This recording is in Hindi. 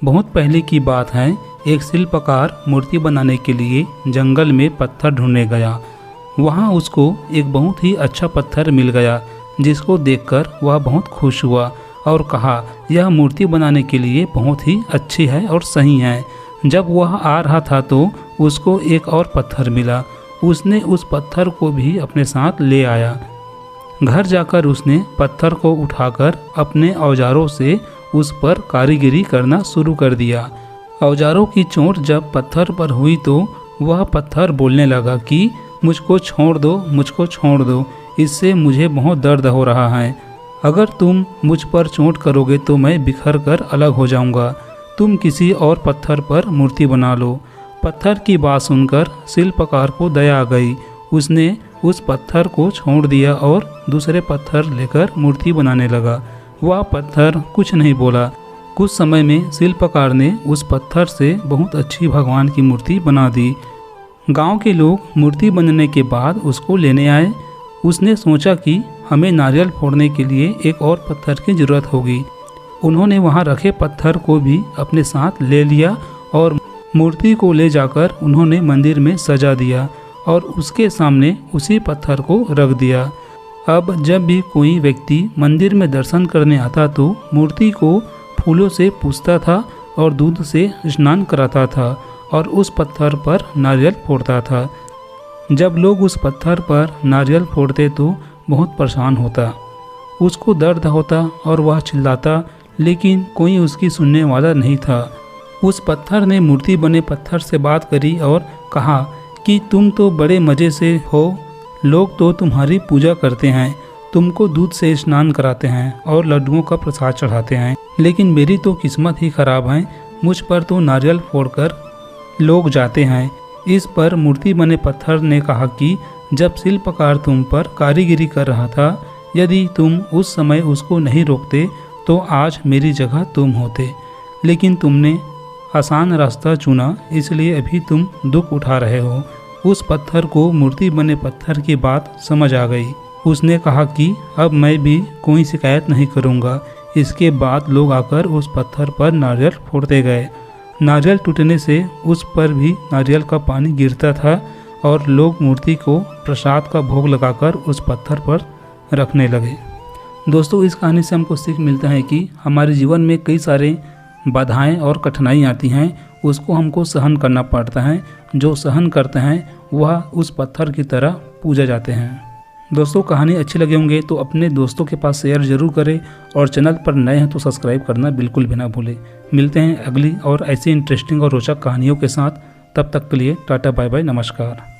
बहुत पहले की बात है। एक शिल्पकार मूर्ति बनाने के लिए जंगल में पत्थर ढूंढने गया। वहाँ उसको एक बहुत ही अच्छा पत्थर मिल गया, जिसको देखकर वह बहुत खुश हुआ और कहा, यह मूर्ति बनाने के लिए बहुत ही अच्छी है और सही है। जब वह आ रहा था तो उसको एक और पत्थर मिला। उसने उस पत्थर को भी अपने साथ ले आया। घर जाकर उसने पत्थर को उठाकर अपने औजारों से उस पर कारीगरी करना शुरू कर दिया। औजारों की चोट जब पत्थर पर हुई तो वह पत्थर बोलने लगा कि मुझको छोड़ दो, मुझको छोड़ दो, इससे मुझे बहुत दर्द हो रहा है। अगर तुम मुझ पर चोट करोगे तो मैं बिखर कर अलग हो जाऊंगा। तुम किसी और पत्थर पर मूर्ति बना लो। पत्थर की बात सुनकर शिल्पकार को दया आ गई। उसने उस पत्थर को छोड़ दिया और दूसरे पत्थर लेकर मूर्ति बनाने लगा। वह पत्थर कुछ नहीं बोला। कुछ समय में शिल्पकार ने उस पत्थर से बहुत अच्छी भगवान की मूर्ति बना दी। गांव के लोग मूर्ति बनने के बाद उसको लेने आए। उसने सोचा कि हमें नारियल फोड़ने के लिए एक और पत्थर की ज़रूरत होगी। उन्होंने वहां रखे पत्थर को भी अपने साथ ले लिया और मूर्ति को ले जाकर उन्होंने मंदिर में सजा दिया और उसके सामने उसी पत्थर को रख दिया। अब जब भी कोई व्यक्ति मंदिर में दर्शन करने आता तो मूर्ति को फूलों से पूजता था और दूध से स्नान कराता था और उस पत्थर पर नारियल फोड़ता था। जब लोग उस पत्थर पर नारियल फोड़ते तो बहुत परेशान होता, उसको दर्द होता और वह चिल्लाता, लेकिन कोई उसकी सुनने वाला नहीं था। उस पत्थर ने मूर्ति बने पत्थर से बात करी और कहा कि तुम तो बड़े मज़े से हो, लोग तो तुम्हारी पूजा करते हैं, तुमको दूध से स्नान कराते हैं और लड्डुओं का प्रसाद चढ़ाते हैं, लेकिन मेरी तो किस्मत ही खराब है, मुझ पर तो नारियल फोड़कर लोग जाते हैं। इस पर मूर्ति बने पत्थर ने कहा कि जब शिल्पकार तुम पर कारीगरी कर रहा था, यदि तुम उस समय उसको नहीं रोकते तो आज मेरी जगह तुम होते, लेकिन तुमने आसान रास्ता चुना, इसलिए अभी तुम दुख उठा रहे हो। उस पत्थर को मूर्ति बने पत्थर की बात समझ आ गई। उसने कहा कि अब मैं भी कोई शिकायत नहीं करूँगा। इसके बाद लोग आकर उस पत्थर पर नारियल फोड़ते गए। नारियल टूटने से उस पर भी नारियल का पानी गिरता था और लोग मूर्ति को प्रसाद का भोग लगाकर उस पत्थर पर रखने लगे। दोस्तों, इस कहानी से हमको सीख मिलता है कि हमारे जीवन में कई सारे बाधाएं और कठिनाई आती हैं, उसको हमको सहन करना पड़ता है। जो सहन करते हैं वह उस पत्थर की तरह पूजा जाते हैं। दोस्तों, कहानी अच्छी लगे होंगे तो अपने दोस्तों के पास शेयर जरूर करें और चैनल पर नए हैं तो सब्सक्राइब करना बिल्कुल भी ना भूलें। मिलते हैं अगली और ऐसी इंटरेस्टिंग और रोचक कहानियों के साथ। तब तक के लिए टाटा बाय बाय, नमस्कार।